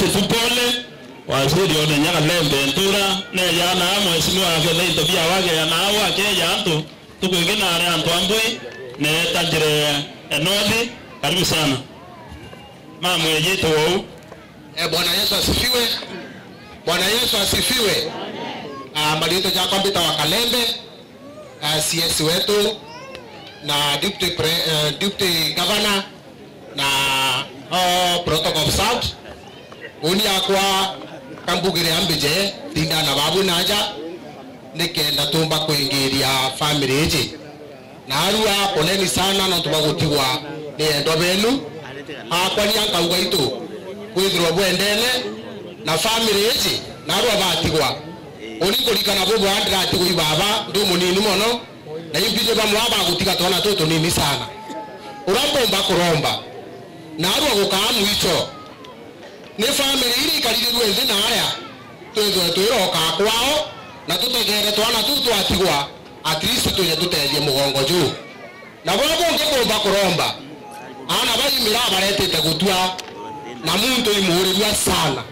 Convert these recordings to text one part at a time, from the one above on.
Sifupole waziri ona nyaka lembe ntura ne yana mheshimiwa akele tabia wake yana wake yanto tukwingina ari antu ambui ne tajire enodi karibu sana mama yetu wao. Bwana Yesu asifiwe. Bwana Yesu asifiwe. Malito ja kompita wa Kalembe, CS wetu na deputy governor na protocol of South uni akwa kambugire ambije tinda na babu naja nikenda tumba kuingiria family eje na arua poleni sana na tubagutigwa ni endo benu akwa ni ankauga itu kwithirwa bwendele na family eje na arua batigwa uni kurikana bobo andra atigo ibaba ndo munini mono na ibije bamwe abagutiga tona toto nini sana urambomba kuromba na arua gukamu icho ni family iri karirirwe nthi na aya twiroka kwao na tutegere twana tutu atigwa at least tuje tuteje mugongo juu na bwo ngomba kuromba ana bali miraba baretete gutua na muntu imuhurirwa sana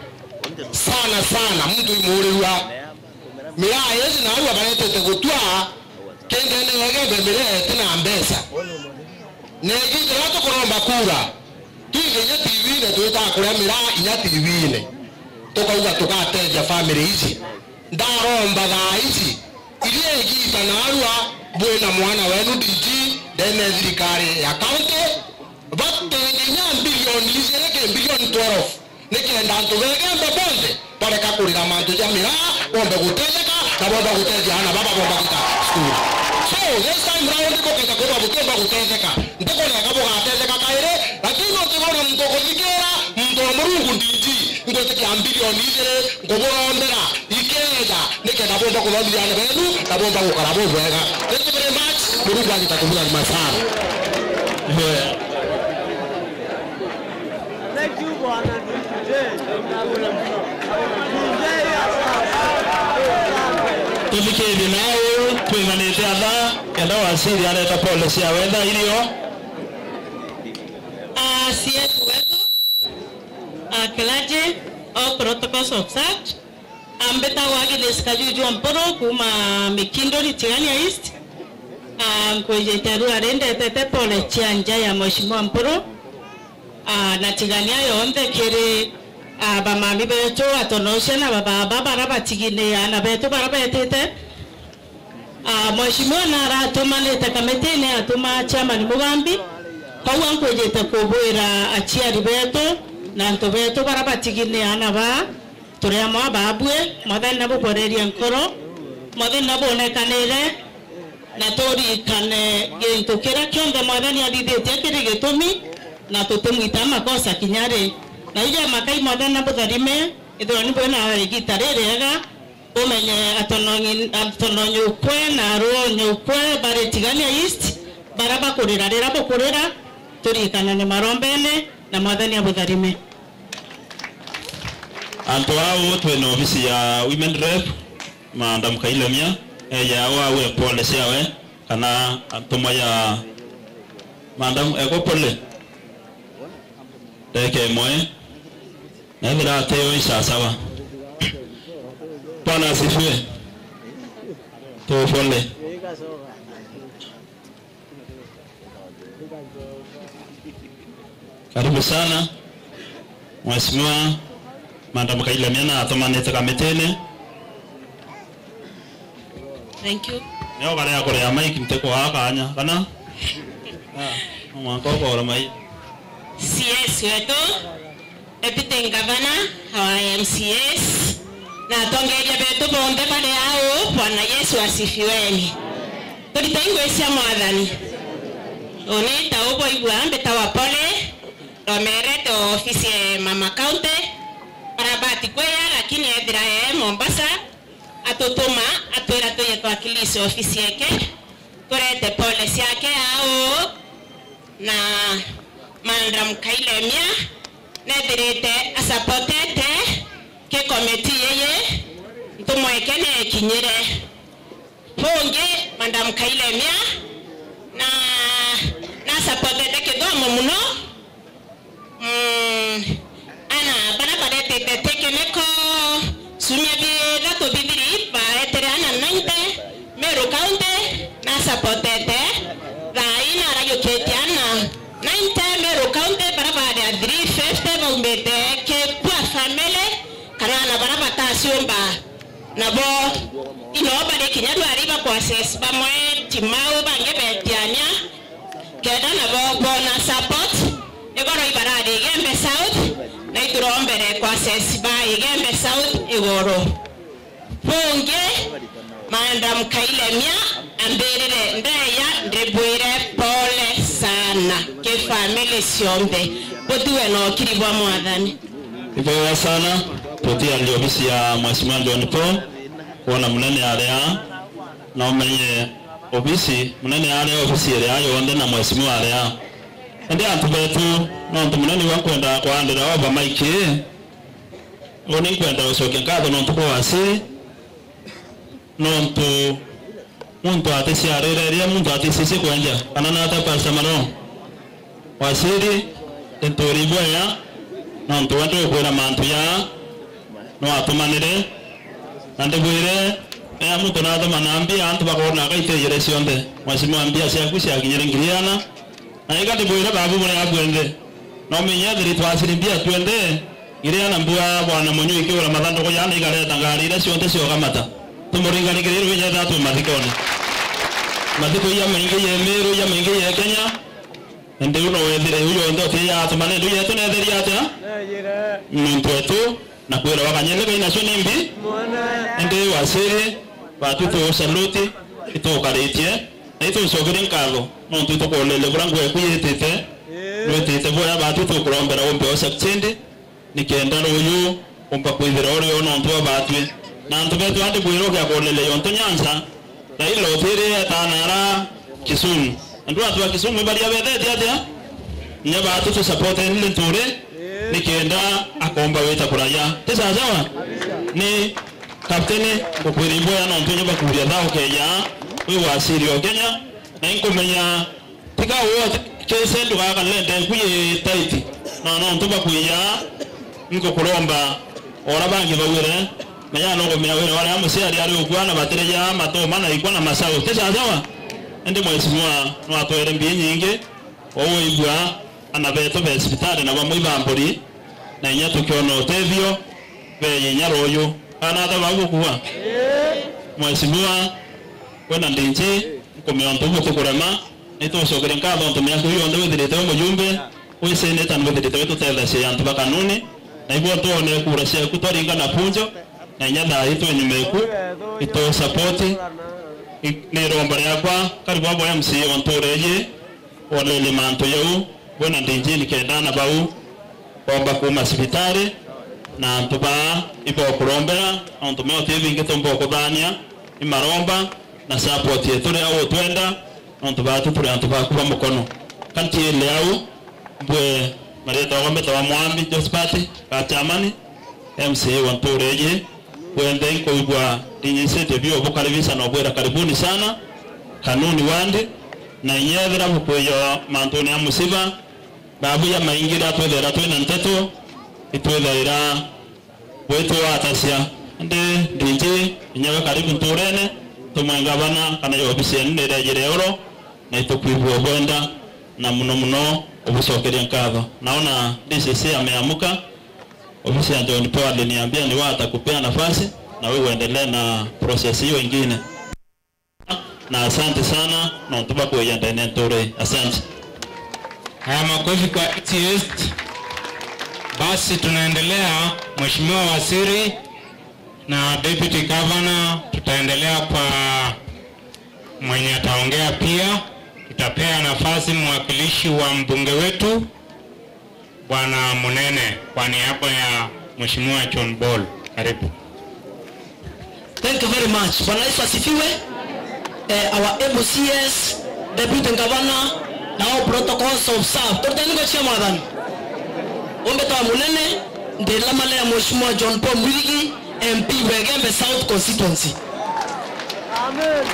muntu imuhurirwa mira yezi na arua baretete gutua kende ne wage bemire tena mbesa negi rato kuromba kura tuige TV ne tuita kuria mira inya TV ne tukauga tugateja family hizi ndaromba hizi irie igita na arua bwena mwana wenu DG dene thirikari ya county batengenya bilioni izereke bilioni 12 nikenda antu wegembe bonde pareka kurira mantu ja mira bombe gutejeka na bomba guteja ana baba bomba kita school so this time round ko kenda ko bomba gutejeka ndiko na kabo gatejeka kaire lakini utigona mtu kufikira mtu murungu DG ngo tiki bilioni izere ngobombera ikeja nikenda bomba kulobya na benu na bomba gukarabo bwega. Thank you very much. Murungu akitakumbula ni masana. Thank you bwana. Tulikeni nao tuinganite atha kenda wasiri areta policy ya wenda ilio CS wetu Klaje au protocols of search ambeta wage deskajuju mporo kuma Mikindo Tigania East koje teru arende tete pole chanja ya mheshimiwa mporo na Tigania yonde kere bamami beto atonoshe na baba baraba tigine ana beto baraba etete mheshimiwa na ratuma leta kametene atuma chama ni mugambi kwa koje takobwera achia ribeto na ntobeto baraba tigine ana ba turia mwa babwe mothe nabo koreria nkoro mothe nabo nekanire na tori kane gento kera kionde mothe ni adidete kiri gitumi na tutemwita makosa kinyare na ija makai mothe nabo tharime ithora ni bwana gitarerega umenye atononyo kwe na ronyo kwe bare Tigania East baraba kurira rera bokurira tori kana ne marombene na mothe ni abutharime. Anto hao twena ofisi ya women rep Madam Kailemia ya wawe pole siawe kana antoma ya Madam ego pole teke moe na vira teo isa sawa pana asifiwe to pole karibu sana mheshimiwa Madam Kailemia na atomanete kametene. Thank you. Neo kare ya kore mic mteko haka anya kana mama koko ora mai CS wetu Deputy Governor hawa MCS na tongeria betu bonde pale hao Bwana Yesu asifiweni. Tulitaingwe sia mwathani oneta ubo igwa mbeta wa pole romerete ofisi mama county barabati kwea lakini edira Mombasa atotoma atwera toye twakilisi ofisi yake kurete policy yake ao na Madam Kailemia nedirete asapotete ke committee yeye ntumwekene kinyire honge Madam Kailemia na sapotete ke domo muno ana barabara siomba nabo inoba de kinyadu ariba kwa ses ba moe timao bange betianya keda nabo bona support egoro ibarade gembe south na idurombere kwa ses ba gembe south egoro ponge Madam Kailemia ambere ndeya ndebwire pole sana ke family siombe botuwe no kiribwa mwathani iboya sana tutia ndio ofisi ya Mheshimiwa John Paul kuona munene area na umenye ofisi munene area ofisi area yonde na Mheshimiwa area ndi antu betu no ntu munene wakwenda kwandira oba maiki oni kwenda usoke nkado no ntuko wasi no ntu muntu atesi arere muntu atesi se kwanja kanana ata pasta maro wasiri entori boya no ntu watu kwera mantu ya no atumanire ande bwire ya muntu na adama nambi antu bakona kaite yere sionde Mheshimiwa ambia sia kusia kinyere ngiriana na ikati bwire babu bure abwende no menya diri twasiri mbia twende ngiriana mbua bwana monyo ikiwa ramadhando ko yana igare tangari ira sionde sio kamata tumuringa ni kiriro ya datu mathikoni mathiko ya maingi ya meru ya maingi ya Kenya ende uno wethire uyo ndo te ya tumane ndu yetu ne theri ata muntu wetu na kwira wakanyele kaina sio nimbi ende wasiri batu to saluti ito karitie ito sogere nkalo muntu to kolele kurangu ekuyetete wetete boya batu to kurombera ombe osaktende nikenda uyu ompa kwithira ori ono ntu abatu na ntu betu ande bwiro kya kolele yonto nyanza na ilo thiri tanara Kisumu ndu atu Kisumu bali abethete atia nyaba atu to support ni nture nikenda akomba weta kuraya tesa sawa ni kapteni kukwiribo ya nonto nyaba kuria thao keya we wasiri o Kenya na inkomenya tika wo kese ndo ka lende kuye taiti na nonto bakuya nko kuromba ora bangi bawire maya no gomya wale wale amse ali okwana batere ya mato mana ikona masao tesa sawa ndi Mheshimiwa no atwere mbi nyingi owo ibwa anabeto be hospitali na bamwe bamburi na nyato kyono tevyo be nyaroyo ana ata bagukuwa Mheshimiwa wena ndinje komyonto mutukurema nito sogere nkabo ntumya kuyo ndo wethirite mujumbe wese neta nwethirite wetu tetha cia antu bakanuni na ibo tuone kura cia kutoringa na punjo na nyatha itu nyumeku ito support ni romba yakwa karibu abo MC ontoreje olele manto yau wena ndinje nikendana bau omba kuma hospitali na ntuba ipo kurombera ontumeo tivinge tombo kudania imaromba na support yetu au twenda ontuba tupure ontuba kuba mukono kanti ile au bwe mareta wambe tawa mwambi Jospati katamani MC wantoreje wende iko ibwa dinyise tebio bukaribisa na obwera karibuni sana kanuni wande na nyedra bukoyo mantoni amusiba babu ya maingira twethera twina nteto itwethera wetu atasia ande ndinje nyaga karibu nturene tumwenga bana kana yo ofisiani nderejere oro na itokwibwa bwenda na muno obusokeria nkatho naona DCC ameamuka ofisi ya John Paul aliniambia ni wata kupea nafasi na wewe uendelee na process hiyo nyingine na asante sana na tuba kuenda nentore asante. Haya makofi kwa ETS. Basi tunaendelea Mheshimiwa Waziri na Deputy Governor, tutaendelea kwa mwenye ataongea pia. Tutapea nafasi mwakilishi wa mbunge wetu Bwana Munene kwa niaba ya Mheshimiwa John Paul. Karibu. Thank you very much. Bwana Yesu asifiwe. Our MCS, Deputy Governor, now protocols of serve. Totani kwa chia mwadhani. Ombe tawa Munene, ndela male ya Mheshimiwa John Paul Mwirigi, MP Wegembe South Constituency. Amen.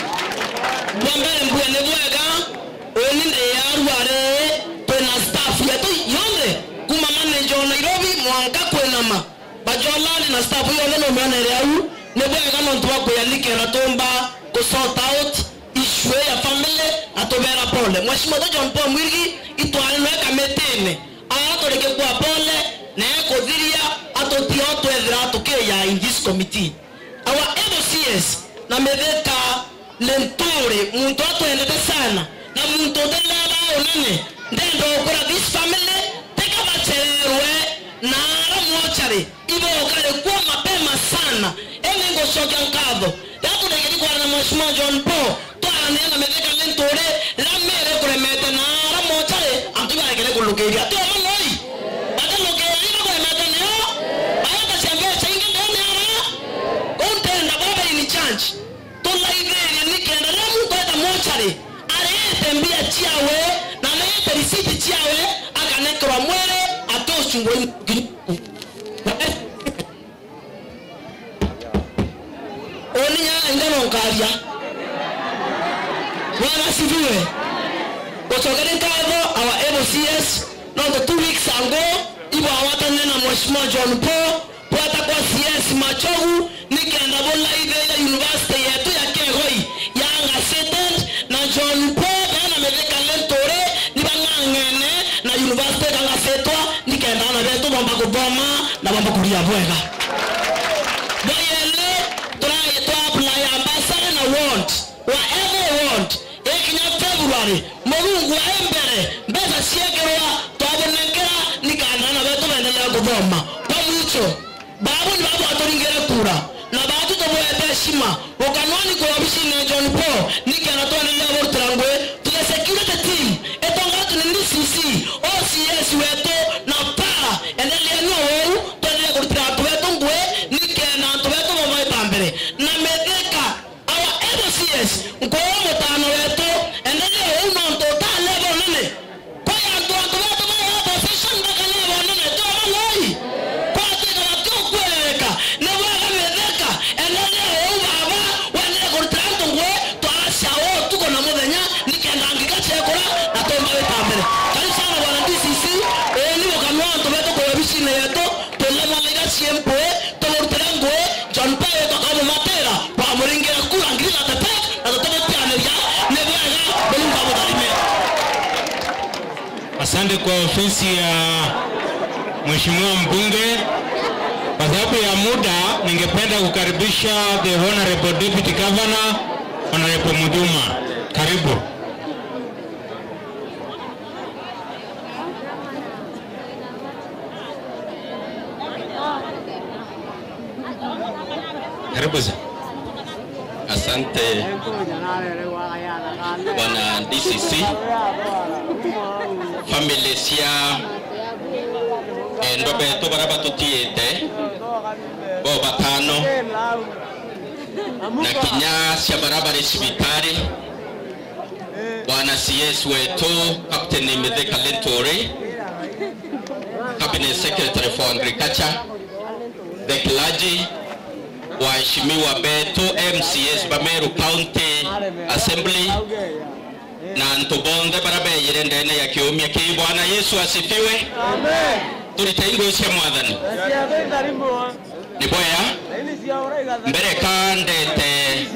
Mwambele mbuya nebuega, oninde ya aruare, pena staff yetu yonde, kumamane jo Nairobi, mwanga kwenama. Bajolani na staff yonde no mwana reau, nebuega nontuwa kuyalike ratomba, sort out issue ya family atobera pole. Mheshimiwa John Paul Mwirigi itwale no kametene atoreke kwa pole na ekothiria atotia otwethira atukeya in this committee. Our MCS na Metheka Lentore muntu atuendete sana na muntu utelaba onene ndendo okora this family teka bacherwe na ara mochari ibo okare kwa mapema sana emengo shoka nkadho yatu ndegeri kwa na Mheshimiwa John Paul to anena Metheka Lentore la mere kuremete na ara mochari antu barekere kulukeria to mangoi bata lokeri ko kuremete nyo ayata sembe chingi ndene ara kontenda baba in charge to laiveri nikenda na mtu eta mochari tembia chiawe na lete risiti chiawe akanekwa mwere atoshungwe oninya ngano nkaria wana siviwe kutokana kadho our MCS no the 2 weeks ago ibo awatane na Mheshimiwa John Paul pata kwa CS Machogu nikaenda bola ile ya university yetu ya Kegoi yanga settled na John Paul Metheka Lentore ni bangangene na university kanga setwa nikaenda na beto bomba kuboma na bomba kulia bwega boyele try to apply ambassador na want whatever want ekinya February morungu embere mbeza siegerwa twabonekera nikaenda na beto bendelea kuboma pamucho babu ni babu atoringere kura na babu to boyete shima okanwani kwa bishine John Paul nikaenda to ndelea bortrangwe security team etongatu ni CC OCS weto na para endelea no tole kuritra weto ngwe nikena weto mama itambere na Metheka our MCS ngo mutano weto endelea uno total level nene kwa ya ndo weto mama position na level nene to maloi kwa tika to kweka na baba Metheka endelea baba wale kuritra ngwe to asha tuko na mudenya chekora na tomba betambere kali sana bwana DCC ni wakanwa tobeto kwa bishine yeto tolema mega siempo tolorterango John Paul to kama matera kwa muringera kula ngila tepe na tobe piano ya nebega belunga bodalime. Asante kwa ofisi ya Mheshimiwa mbunge. Kwa sababu ya muda ningependa kukaribisha the Honorable Deputy Governor Honorable Muduma. Karibu. Asante Bwana DCC, family sia ndobe to baraba tutiete bo batano na kinya sia baraba resibitari Bwana CS wetu Captain Metheka Lentore, Cabinet Secretary for Agriculture, the clergy, waheshimiwa betu MCS Bameru County Assembly na ntubonde barabe yirendene ya kiumia ki. Bwana Yesu asifiwe. Amen. Tulitaingo cia mwathani ni boya mbere kandete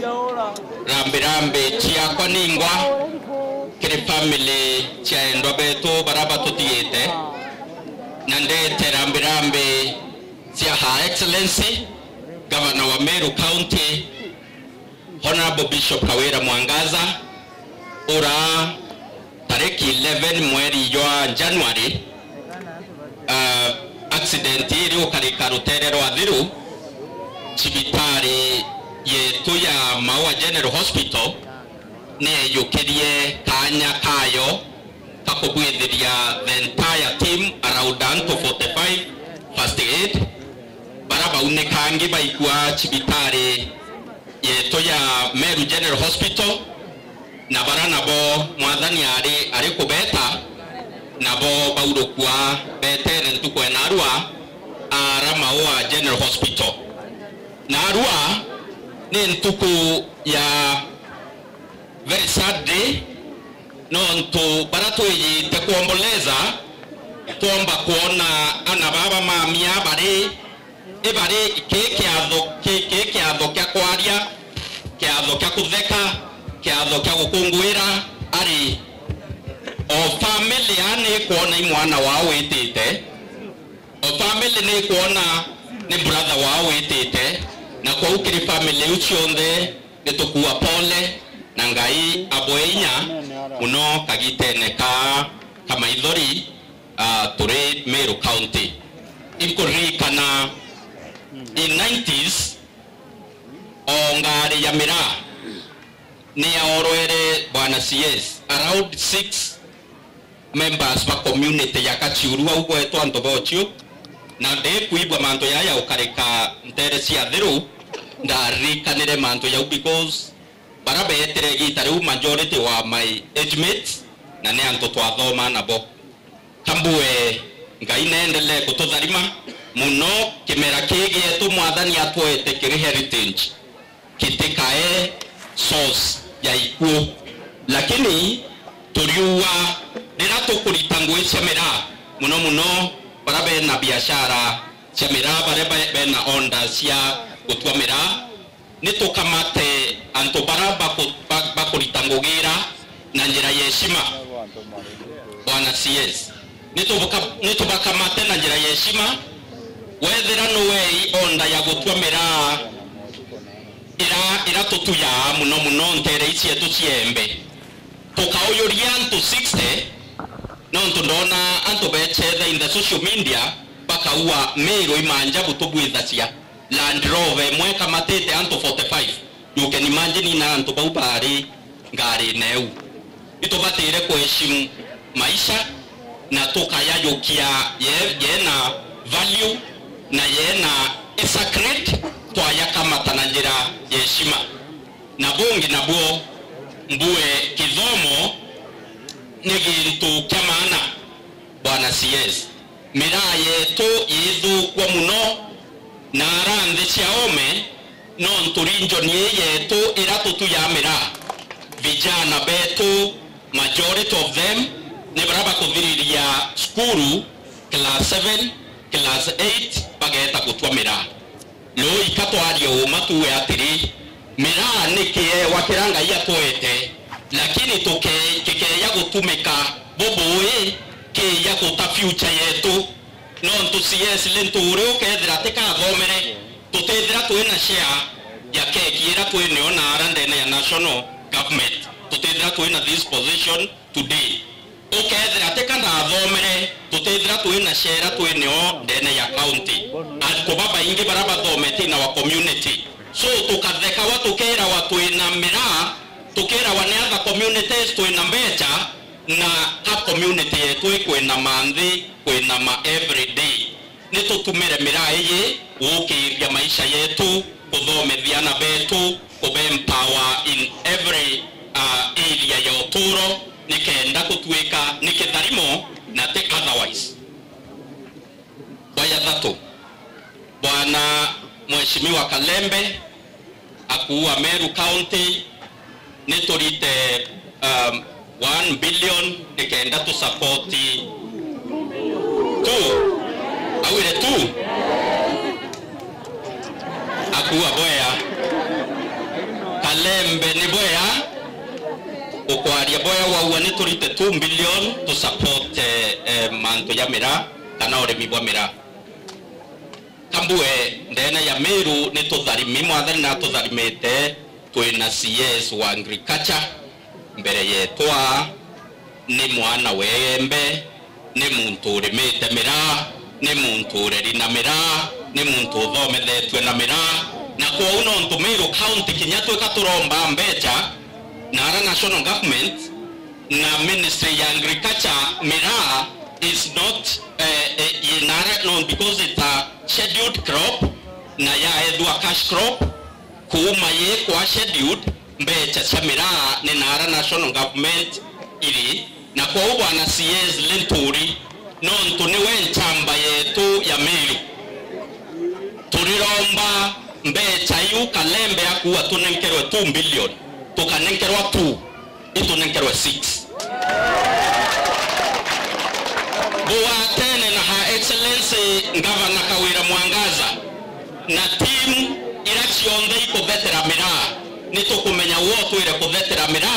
rambirambi ciakwa ningwa kiri family cia endo betu baraba tutiete na ndete rambirambi cia Her Excellency Governor wa Meru County Honorable Bishop Kawira Mwangaza ura tariki 11 mweri wa January accident iri ukarika ruterero athiru cibitari yetu ya Maua General Hospital ne yukirie kanya kayo kakubwithiria the entire team around 45 first aid baraba unekangi baikwa cibitari yetu ya Meru General Hospital na barana bo mwathani ari kubeta nabo baurukwa betere ntukwe na Arua ara Maua General Hospital na Arua ni ntuku ya very sad day no ntu barato yi te kuomboleza tuomba kuona ana baba mamia bari keke adho kya kwaria kya adho kya kutheka kya adho kya gukungwira ari o family ane kuona imwana wao wetete o family ne kuona ni brother wao wetete na kwa ukiri family uchiondhe nitukuwa pole na ngai aboinya muno kagitene kama ithori turi Meru County inkurikana in 90s ongari ya mira ni orwere bwana CS around 6 members wa community ya Kachiuru au kwetu antobochio na de kuibwa manto ya ukareka nteresi ya thiru ndarikanire manto ya because barabe etere gitari majority wa my age mates na ne anto twathoma nabo kambue ngai nendele kututharima muno kimera kigi etu mwathani atwete kiri heritage kitikae source ya ikuo lakini turiua niratukurita ngui semera muno barabe na biashara semera barabe na onda cia gutwamera nitukamate anto baraba bakurita ngugira na njira yeshima bwana CS nitubakamate na njira yeshima wethera no way onda ya gutwamera ira tutuya muno ntere ici etu ciembe tukauyoria antu 60 no ndona antu bechetha in the social media bakaua Meru imanja butubwitha cia Land Rover mwe kamatete antu 45 you can imagine na antu baubari ngari neu itubatire kuheshimu maisha na tukayayukia yena value na yena sacred twaya kamata na njira yeshima na bungi na buo mbue kithomo ni gintu kya maana bwana CS mira yetu yithu kwa muno na arande ciaome no nturinjo ni yetu iratutu ya mira vijana betu majority of them ni baraba kuthiriria skuru class 7 class 8 bageta kutwa mira lo ikatwario matuwe atiri mira nikie wakiranga ya toete lakini toke kike ya gutumika boboe ke ya kuta future yetu no CS lenture ukethira tika thomere tutethira twina share ya keki ira twine ona arandene ya national government tutethira twina this position today ukethira tika thomere tutethira twina share twine o ndene ya county atko baba ingi baraba thomete na wa community so tukatheka watu kera watu ina mira tukera wa other communities twina mbecha na ka community yetu kwina manthi kwina ma everyday nitutumire mira iyi ukiria maisha yetu kuthomethia na betu kubempower in every area ya uturo nikenda kutwika nikitharimo na take otherwise baya thatu bwana mheshimiwa Kalembe akuwa Meru County niturite 1 billion nikenda to support 2 awire 2 akuwa boya Kalembe ni boya ukwaria boya wa niturite 2 billion to support manto ya mira kana ore mibwa mira kambue ndena ya Meru nitutharimi mwathani na tutharimite twina CS wa agriculture mbere yetwa ni mwana wembe ni muntu urimite mira ni muntu urerina mira ni muntu uthomethetwe na mira na kwa uno ntu Meru County kinyatwe katuromba mbecha na ara national government na ministry ya agriculture mira is not known because it's a scheduled crop na ya edwa cash crop kuuma ye kwa scheduled mbecha chamira ni nara national government ili na kwa bwana CS Lenturi no ntuniwe nchamba yetu ya Meru turiromba mbecha yu Kalembe akuwa tunenkerwe 2 billion tukanenkerwa 2 itunenkerwe 6 Buatene na Her Excellency Governor Kawira Mwangaza na team irakionde iko vetera mira nitukumenya wotu ire kuvetera mira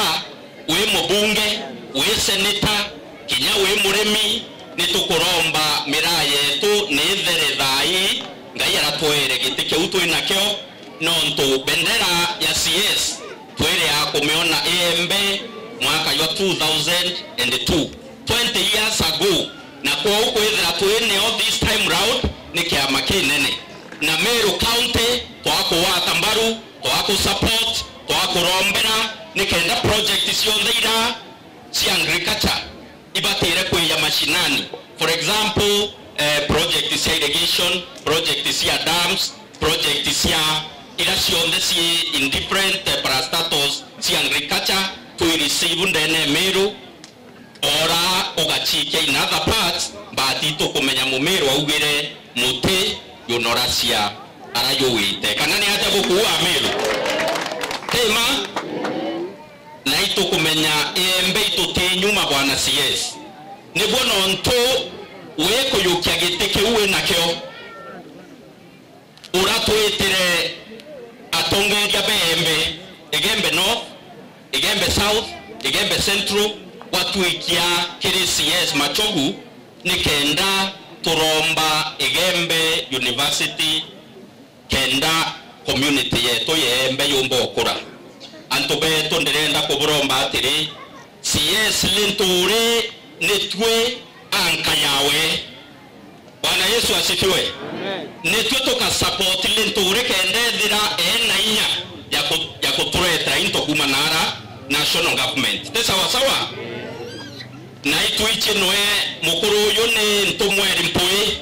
we mubunge we senator kinya we muremi nitukuromba mira yetu ni there thai ngai aratwere gitike utu inakyo nonto bendera ya CS twere ya kumeona AMB mwaka wa 2002 20 years ago, na kwa huko ithira twene all this time round ni kiama kinene na Meru County twako wa Tambaru twako support twako rombera ni kenda project ciontheira si agriculture ibatire kweya mashinani. For example, project cia irrigation, project cia dams, project cia ila cionthe si in different parastatals si agriculture to receive ndene Meru ora ugachike in other parts batito kumenya Mumeru augire muti yonoracia arayowite kana ni hata gukuwa Meru tema na ito kumenya EMB itutenyuma bwana CS ni bono nto weko yukia giteke uwe nakyo uratwetire atongeria bembe egembe north egembe south egembe central watwikia kiri CS Machogu ni kenda turomba egembe university kenda community yetu yembe yombokura anto beto ndirenda kuburomba atiri CS Linturi nitwe anka yawe. Bwana Yesu asifiwe. Nitwe toka support Linturi kendethira ena inya ya kutureta into kumanara national government te sawa sawa na ituiche noe mukuru uyu ni ntumweri mpui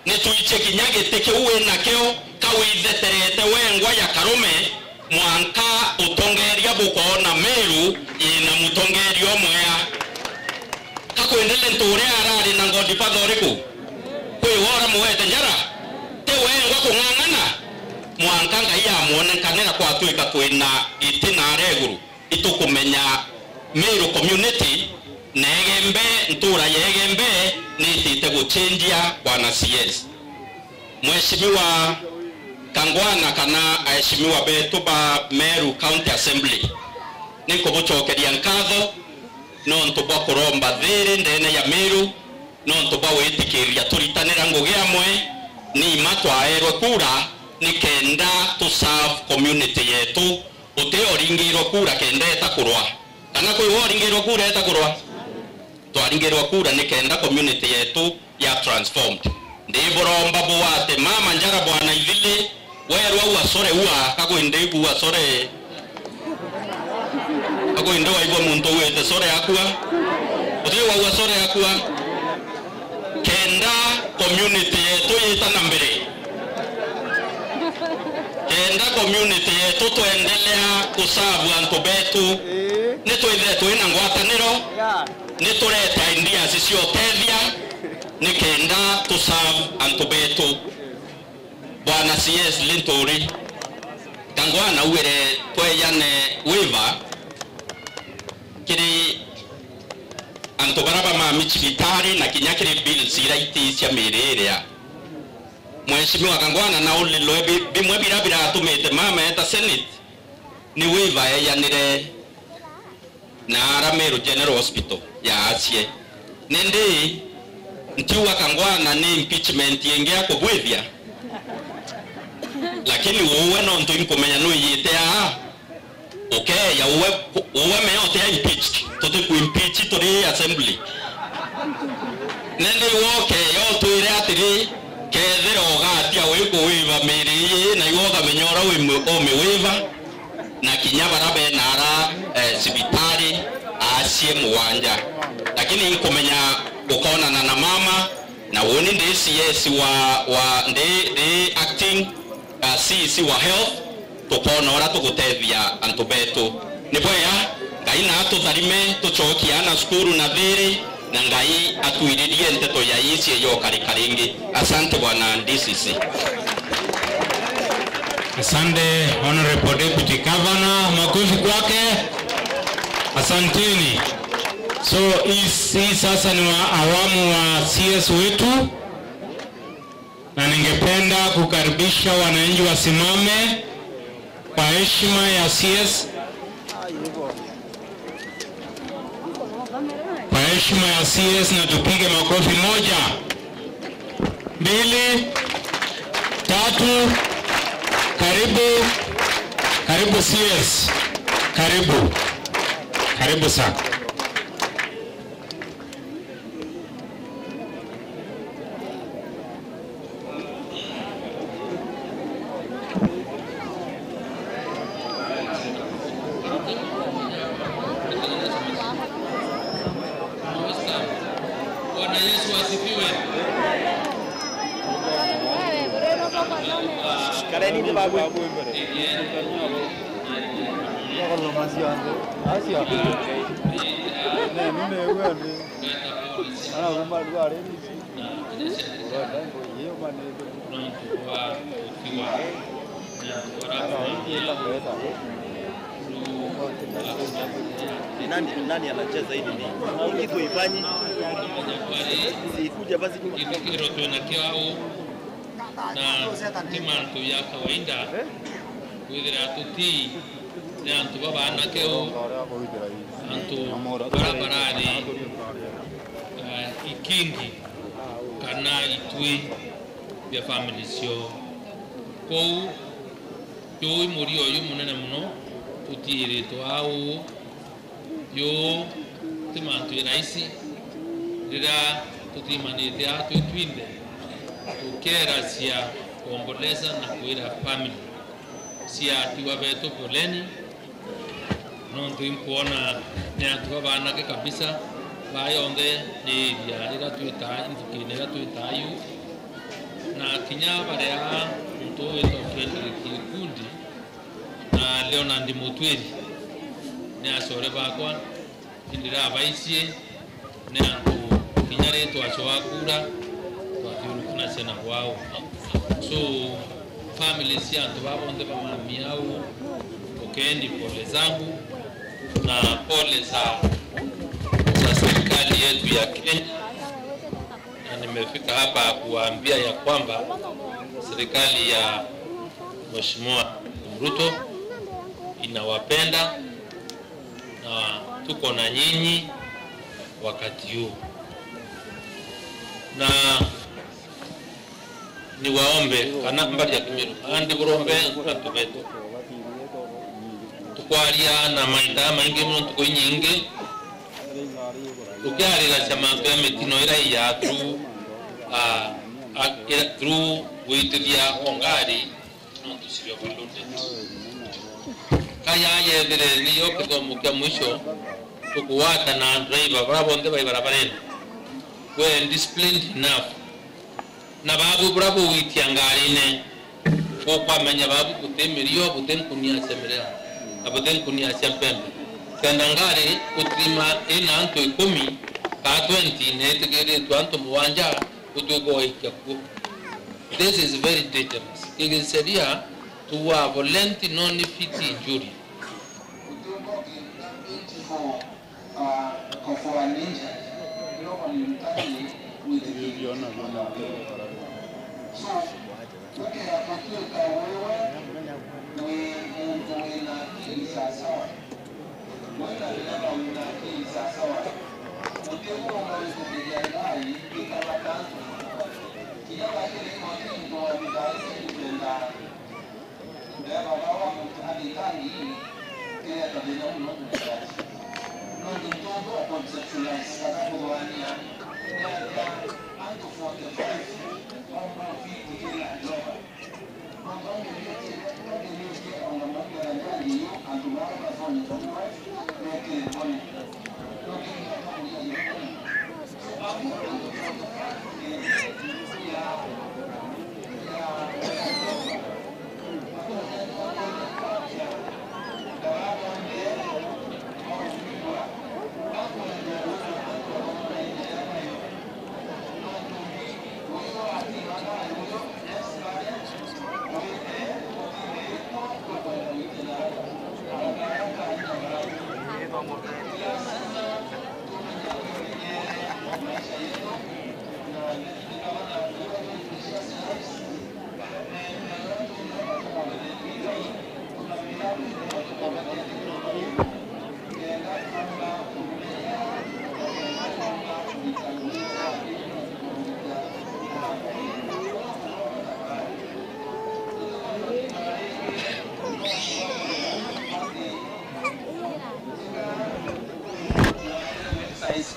nituiche kinyage teke uwe nakeo kawitheterete wengwa ya karume mwanka utongeria bukona Meru ina mutongerio omwea kakwendele Linturi arari na ngodi pathoriku kwi wora muwete njara te wengwa kung'ang'ana mwanka ngai amuonekanira kwa twika twina itina reguru itukumenya Meru community negembe ntura yegembe nitite guchenjia bwana CS. Mheshimiwa Kangwana kana aheshimiwa betu ba Meru County Assembly niko buchokeria nkatho no ntubwa kuromba thiri ndene ya Meru no ntubwa witikiria turitanira ngugi amwe ni matwaerwe kura ni kenda to serve community yetu uteoringirwo kura kenda etakurwa kana kwi woringirwo kura etakurwa twaringirwo kura ni kenda community yetu ya transformed ndiburomba buwate mama njara bwana ithili werwa uasore uwa kakwende uasore kakwende waigwa muntu wete sore akua utewa uasore akua kenda community yetu yitana mbere kenda community yetu tuendelea kusavu antu betu nitwithire twina ngwataniro nitureta india ciciotethia nikenda tusavu antu betu bwana CS Linturi Kangwana uwire tweyane wiva kiri antu baraba mamichibitari na kinyakiri bills iraiti cia mirerea. Mheshimiwa Kangwana na ulilo bimwe birabira atumite mama eta Senate ni wiva yanire na Meru General Hospital ya Asie nende ntiwa Kangwana ni impeachment yengea kubwethia lakini uwe no ntu inkomenya no yite okay ya uwe meote ya impeached tote ku impeach tori assembly nende woke yo tuire atiri kethero gatia wiko wiva miri na iwoga menyora wimwe omewiva na kinyabara benara sibitari asie muwanja lakini inkomenya ukona na mama na woni ndi CS wa ndi acting CC wa health tukona ora tukutethia antu betu ni boya ngai na atutharime tuchokiana skuru na thiri na ngai atuiririe nteto ya isi yo karikaringi. Asante bwana DCC. Asante Honorable Deputy Governor, makofi kwake. Asanteni. So hii sasa ni wa awamu wa CS wetu na ningependa kukaribisha wananchi wasimame kwa heshima ya CS. Kwa heshima ya CS na tupige makofi 1 2 3. Karibu. Karibu CS. Karibu sana. Bwana Yesu asifiwe. Nani anacheza hili ni? Au kitu ifanyi? Sikuja basi Kiro tunakia au na timantu ya kawaida kuidira tuti na antu baba anakeo antu barabarani ikingi kana itwi ya family sio kou yo muri oyo munene muno tutire to au yo timantu iraisi rira tutimanite atu twinde tukera sia kuomboleza na kuira family sia tiwa beto poleni non kuona ne atu bana ke kabisa bayonde ni ya ira tuita indukine ira tuita yu na kinya barea mtu wetu Frederick Kikundi na Leonard Mutweri ne asore bakwa indira abaisie ne antu kinyare to achoa kura kuna sena wao so family si antu babo ndio kama miau okendi pole zangu na pole za serikali yetu ya Kenya, na nimefika hapa kuwaambia ya kwamba serikali ya Mheshimiwa Ruto inawapenda na tuko na nyinyi wakati huu, na niwaombe kana mbali ya Kimiru andi burombe antu betu tukwalia na maida maingi mno tuko nyingi ukiarira chama ya metino ira ya through witiria ongari no tusibyo balunde kaya yedere ni yoke mukya mwisho tukuwata na driver barabonde barabareni when disciplined enough na babu bravo witiangarine kwa menya babu kutemerio kutenkunia semerea abutenkunia champembe kandangari kutrima ina anto 10 ka 20 netegere twanto muwanja kutugo ikyaku. This is very dangerous. Ikiseria tuwa violent non-fit injury.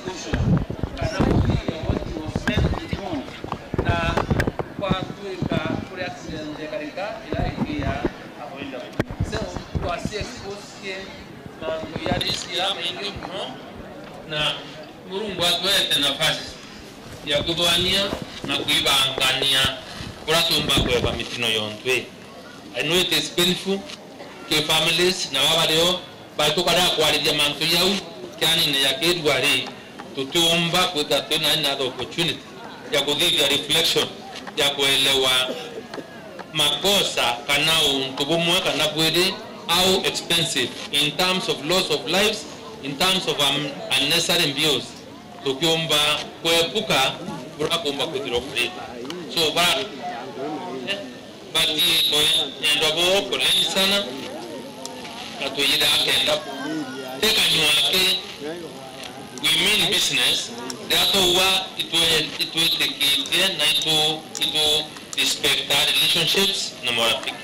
discussion kana kuiga what was meant to be on na kwa kuika kule accident ya karika ila ingia hapo enda so kwa si expose na ya riski ya mengi no na Mungu atuete nafasi ya kudwania na kuibangania kuratumba kwa mitino yontwe. I know it is painful to families na wabareo baito kada kwalija mantu yau kyani ne yakedware tutumba kwa tena another opportunity ya kudhivya reflection ya kuelewa makosa kana untubumwe kana bwede how expensive in terms of loss of lives, in terms of unnecessary bills tukiomba kuepuka burakomba kudirofre so but ndo bo koleni sana atoyida akenda teka nyuake we mean business dato wa it will take na ito respect our relationships na marafiki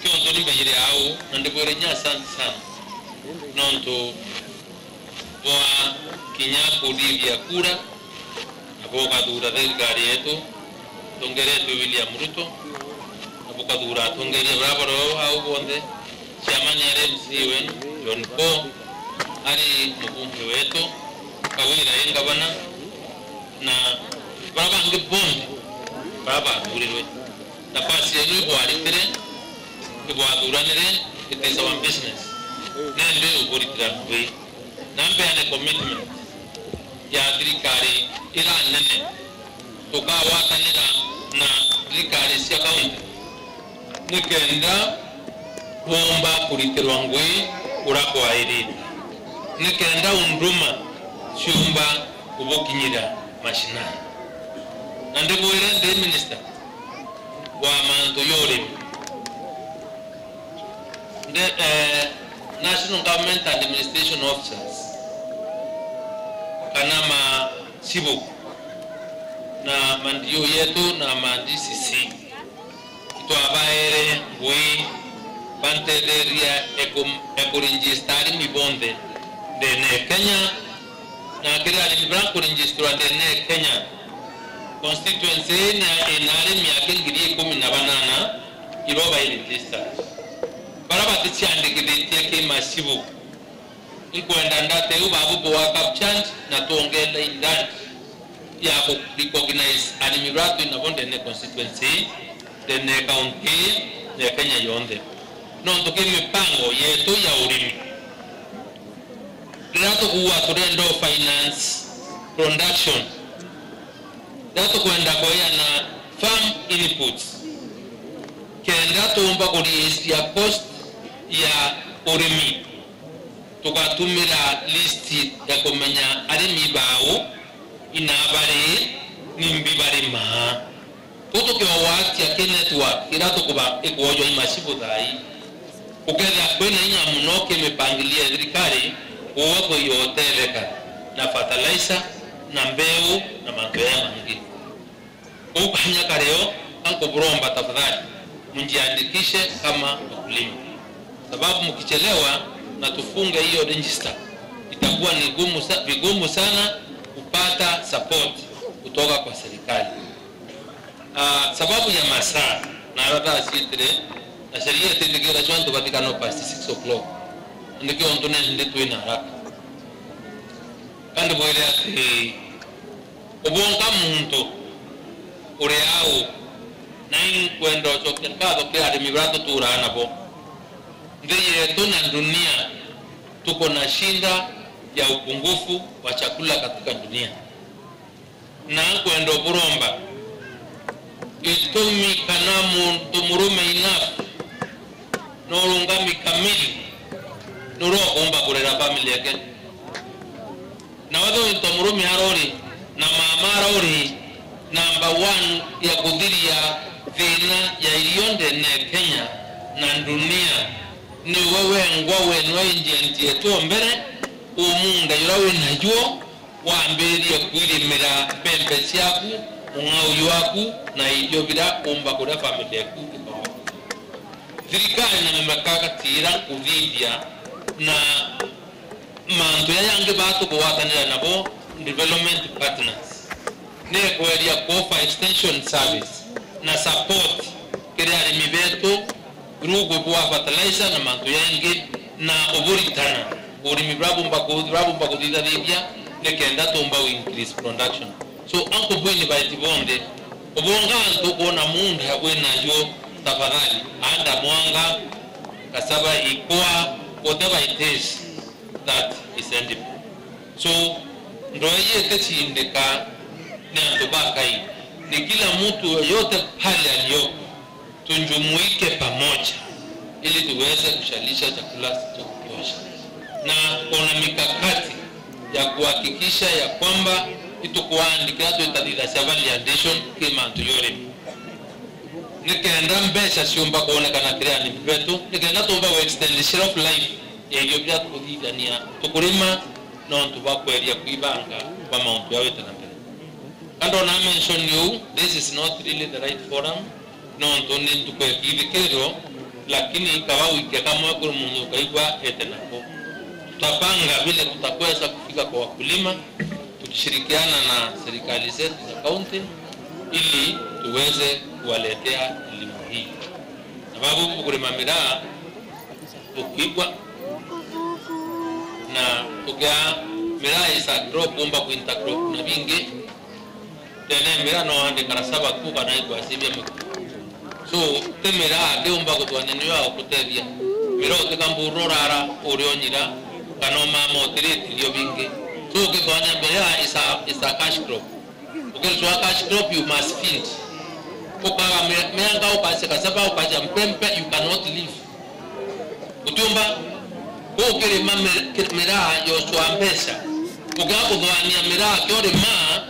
kio ndo nimbe au ndibwerenya asante sana nonto wa kinyapo divya kura aboka dura del garieto tongereto William Ruto aboka dura tongeria bravo au bonde chamani RMC wen John Paul ari mbunge wetu kawira yenga bana na baba nge bonde baba durirwe nafasi yenu kwa alitere kwa duranere it is our business nende uburikira we nambe ane commitment ya serikali ila nene tukawatanira na serikali sia kaunti nikenda kuomba kuritirwa ngwe urako airi nikenda unduma shumba ubukinyira mashinani nande boire the minister wa manto yore the National Government Administration Officers kanama sibu na mandio yetu na mandicc tuabaere we banteria ekorinjistari mibonde de Kenya na kila libra kurinjistra de Kenya constituency na enare miake ngiri 18 iroba ile lista baraba tichande kidete ke masibu ikwenda ndate ubabu bwa capchange na tuongela indani ya ku recognize animirato in bonde ne constituency de ne county ya Kenya yonde no ndoke mipango yetu ya urimi ndato kuwa turendo finance production ndato kwenda koya na farm inputs kenda tumba kuri ya cost ya urimi tukatumira listi ya kumenya arimi bawo inabare nimbibare ma toto ke wati ya network irato kuba ekwojo imasibu dai ukenda kwena nya munoke mepangilia serikali uwako yote leka na fertilizer na mbeu na mangoya mangi ukanya kareo anko bromba tafadhali mjiandikishe kama wakulima sababu mkichelewa na tufunge hiyo register itakuwa ni vigumu sana kupata support kutoka kwa serikali. Sababu ya masaa na hata asitire na sheria tendekera chwanto katika no past 6 o'clock ndikio ntone ndetu ina haraka kandi boile ati obonga muntu ure au nain kwendo chokekado ke ari mibrato turana bo ndiye tuna dunia tuko na shinda ya upungufu wa chakula katika dunia na kwendo buromba itumi kanamu tumurume enough norungami kamili nuro omba kurera family yake na wado tumurume harori na mama harori number 1 ya kudhiria vina ya ilionde ne Kenya na dunia ni wewe ngwawe nwainje tu mbere umunda yurawe najuo waambirie kuilimira pembe ciaku ngau yaku na ijo bila umba kura familia yaku thirikari na makaka tira kudhibia na mantu ya yange batu kuwatanira nabo development partners ne kweli kwa extension service na support kile alimi betu rugo kwa fertilizer na mantu yange na oburitana urimi brabumba kudida libya ne kenda tomba we increase production so anko bweni baitibonde obonga nto kuona mundu yakwe nayo tafadhali anda mwanga kasaba ikwa whatever it is that is ended so ndo yeye tachindeka na ndobakai ni kila mtu yote pale aliyo tunjumuike pamoja ili tuweze kushalisha chakula cha kutosha na kuna mikakati ya kuhakikisha ya kwamba itukuandika tutadila validation kama tuyore nikenda mbesha siomba kuonekana kirani betu nikenda tomba we extend shelf life ya hiyo bila kudidania tukulima no tubakweria kuibanga kwa mauntu yawe tanambele kando na mention you this is not really the right forum no ntoni tukwekidikero lakini ikawa wiki kama kwa mungu kaigwa etenako tutapanga vile tutakweza kufika kwa wakulima tukishirikiana na serikali zetu za kaunti ili tuweze kuwaletea elimu hii sababu kulima miraa ukigwa na tukia miraa isa crop umba kuinta crop na bingi tena miraa no ande karasaba kuba na igwa sibia so te miraa de umba kutwanyanyo au kutebia miraa utekamburo rara urionyira kanoma motiriti liyo bingi so ukifanya miraa isa cash crop ukiswa cash crop you must feed ukawa mianga upase kasaba upaja mpempe you cannot live utumba ukiri miraa yoswa mbesa ukapo dhwania miraa kyore ma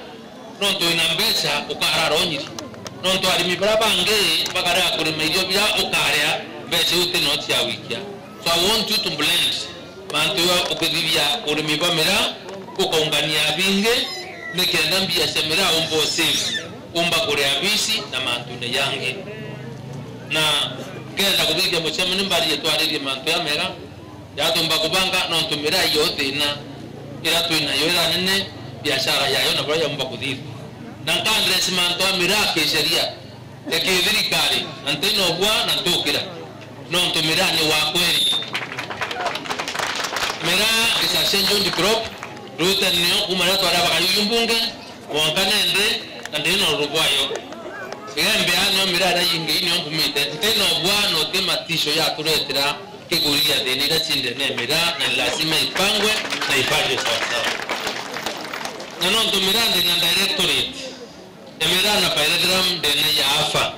nonto ina mbesa ukararonyiri nonto ali mibraba nge bagara kurima iyo bya ukarya mbese ute not ya wikia so I want you to blend manto ukidivya urimiba miraa ukaungania binge nikenda mbia semera umbo safe umba kure abisi na mantune yange na kenda kubiga mochama nimbali yetu aliri mantu ya mera ya tumba kubanga no tumira yote na ila tu ina yola nene biashara yayo na baya umba kudiri na kandre simanto mira ke sheria ekidiri kali anteno bwa na tokira no tumira ni wa kweli mera isa change the crop ruta niyo kumara twara bakayumbunge wankanende ndino rubwayo ngembe ano mirara yinge niyo kumite ndino bwano tematisho ya turetera kiguria denira chinde nemira na lazima ipangwe na ifanye sawa na ndo mirande na directorate emira na program dena ya afa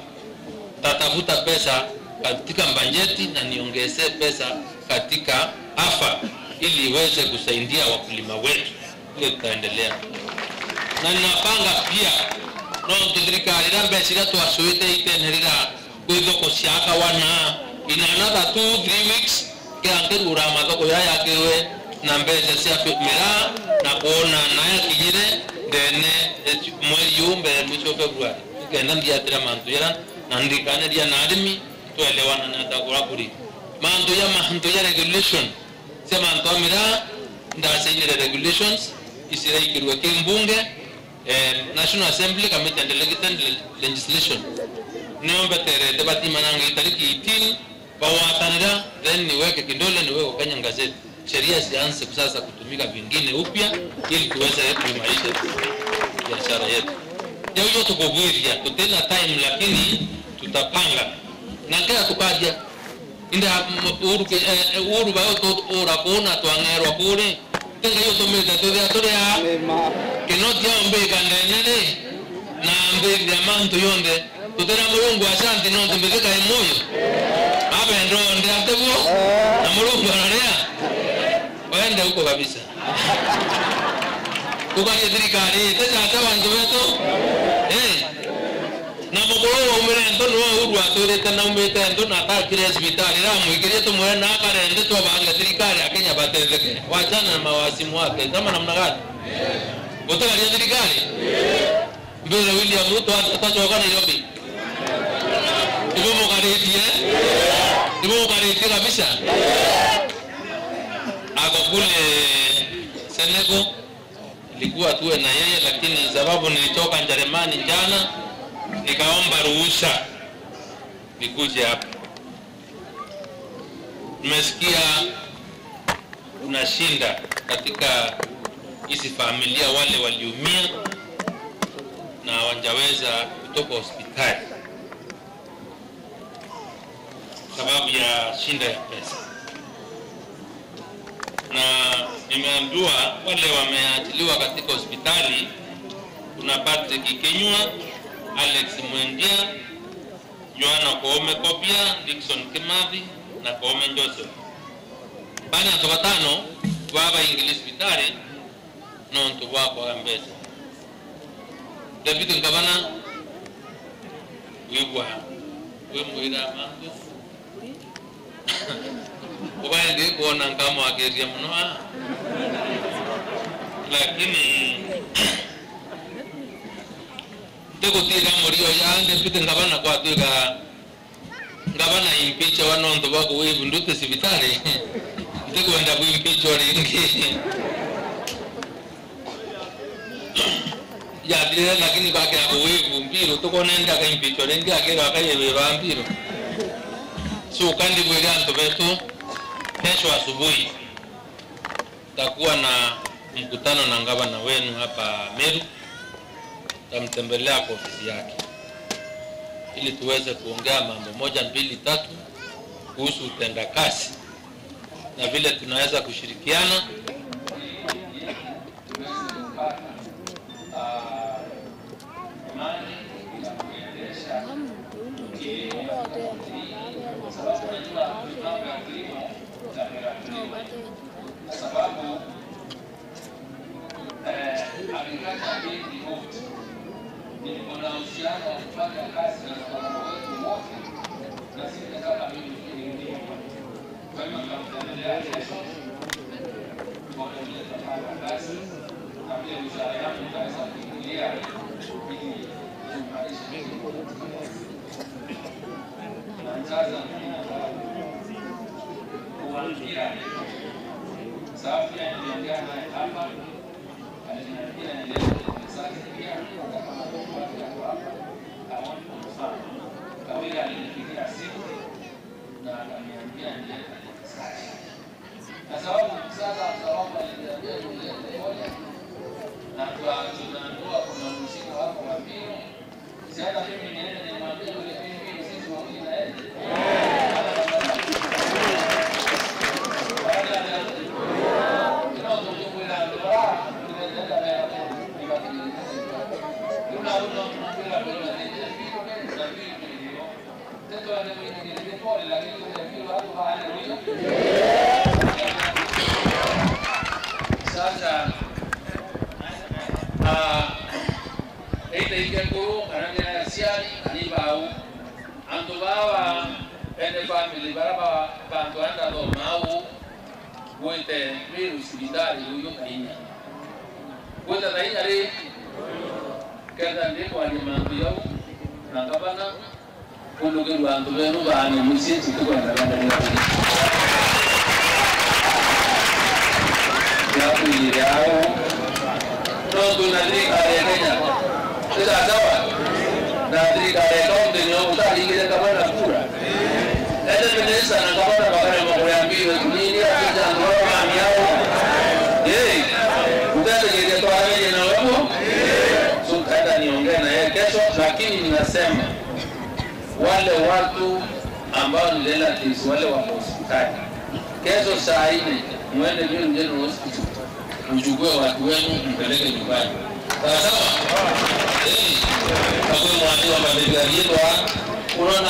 tatafuta pesa katika bajeti na niongeze pesa katika afa ili iweze kusaidia wakulima wetu ili tutaendelea na napanga pia no tudirikali rambe sira tu asuite itenherira kuido koshaka wana in another 2-3 weeks kiange urama ko ya kewe na mbeze sia mera na kuona naye kijire dene mwezi yumbe mwisho February kenda ndia tira mantu yara na ndikane dia nadimi tuelewana na takura kuri mantu ya regulation sema ntomira ndase ni regulations isira ikirwa kimbunge National Assembly Committee and Delegated Legislation niombe tere debati mananga itariki 18 bawatanira then niweke kidole niweke kwenye gazeti sheria zianze kusasa kutumika vingine upya ili tuweze kuimarisha biashara yetu hiyo tukovuria tutena time lakini tutapanga na kila tukaja inda uru bayo to ora kona twangerwa kule tenga yo tomeda to ya kenoti ya ombe kandenene na ambe ya manto yonde tutera mulungu asante no tumbeka emoyo abe ndo ndi atebo na mulungu anarea waende huko kabisa tukanye serikali tena hata wanzo wetu na mugoro umere ndo no urwa tore tena umete ndo na takire hospitali ra muikirie to mwe na kare ndo to banga serikali akenya batezeke wachana na mawasimu wake kama namna gani utaka ya serikali mbele William Ruto atachoka Nairobi ibo mukareti kabisa ako kule Mwego, ilikuwa tuwe na yeye, lakini sababu nilitoka Jerumani jana nikaomba ruhusa nikuje hapa. Nimesikia unashinda katika hizi familia wale waliumia na hawajaweza kutoka hospitali sababu ya shinda ya pesa. Na nimeambiwa wale wameachiliwa katika hospitali kuna Patrick Kenywa, Alex Mwendia, Joanna Koome Kopia, Dickson Kimathi na Koome Joseph. Bana tobatano baba English hospitali non to baba kwa mbele. David Ngabana wewe mwira mangu ubaende kuona kama ageria mno, lakini ndiko tira morio yande pite Ngabana kwa tuga Ngabana impicha wanondo bako wewe ndute sibitari ndiko enda kuimpicha ringi ya dire, lakini baki ako wewe mpiro tuko nenda kaimpicha ringi akero akayewe vampiro. So kandi bweganto betu kesho asubuhi takuwa na mkutano na Ngabana wenu hapa Meru. Tamtembelea kwa ofisi yake ili tuweze kuongea mambo moja mbili tatu kuhusu utendakazi na vile tunaweza kushirikiana sababu kuna uhusiano wa kufanya kazi na watu wetu wote na sisi kama mimi kwa hiyo tunaendelea kesho kwa kuleta kazi na pia wizara yangu itaweza kuingilia ili tuimarishe na sasa kuanzia sababu ya kuongea naye hapa aliniambia nieleze sasa pia kama kawili alinipigia simu na akaniambia nilete message. Na sababu sasa sababu aliniambia nilete moja na tunaambiwa kuna mzigo hapo wa pili. Si hata mimi niende nimwambie yule pili sisi wawili na yeye. Sasa ikekuru ananya siari anibau andobawa ene family baraba bantu anda do mau wote miru hospitali huyo kainya wote kainya re kada ndipo alimwambia na Ngabana kuno ke bantu benu bana musiti kwa ndani ya kuyao no tunalika Kenya sasa sawa na trika ndio ndio utalingile Ngabana kura ndio pesa na Ngabana bakana mambo ya mbio nini acha ngoma yao utaje kwa yeye na wewe so kada niongee na yeye kesho, lakini ninasema wale watu ambao ni relatives wale wa hospitali kesho saa 4 muende General Hospital mchukue watu wenu mpeleke nyumbani. Sawa sawa? Kwa mwani wa madaktari yetu unaona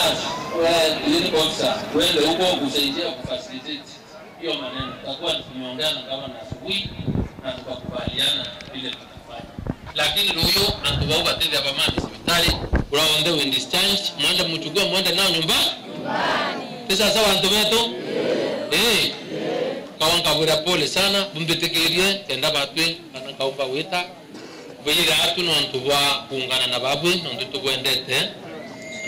clinic officer wende huko kusaidia kufacilitate hiyo maneno. Tutakuwa tumeongea na Ngabana asubuhi na tukakubaliana vile tutafanya. Lakini huyo anatubaua tende hapa mama hospitali uraonde we discharge mwende mchukue mwende nao nyumbani. Sasa sawa ntometo kawanka bura pole sana bumbetekerie tenda batwe kana kaumba weta buyira atu no ntubwa kungana na babwe no ntubwendete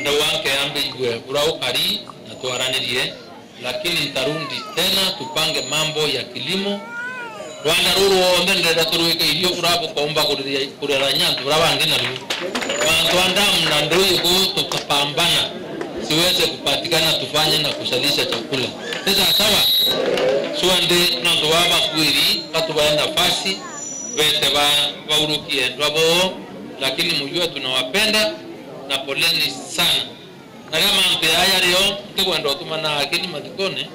ndo wanke ambe igwe urao kari na tuaranirie, lakini nitarundi tena tupange mambo ya kilimo Rwanda ruru onde ndenda turuike irio kurabo komba kurera nyantu rabange na ru wantu andamu na ndogo tukapambana siweze kupatikana tufanye na kusalisha chakula sasa sawa suande na ndo baba kwiri katubaye nafasi wete ba urukie ndwabo lakini mjue tunawapenda na poleni sana na kama mpe haya leo mkikwenda tumana lakini madikone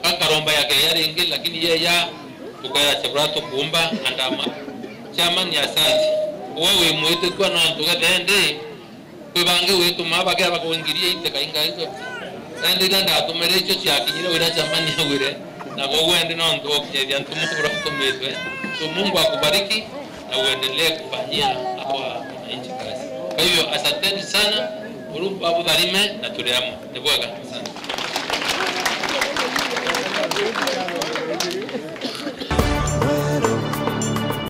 akaromba yake yari ingi lakini yeye ya tukaya chabrato kuomba andama chama ni asante wewe mwete kwa na ntuga dende kwebange wetu mabage abakongirie ite kainga hizo ende danda atumerecho chakinyira wira chama ni wire na wende na ndo kujia ntumukura kutomezwe so Mungu akubariki na uendelee kufanyia hapo wananchi kazi kwa hivyo asanteni sana urumba abudharime na tuliamu nebwaga sana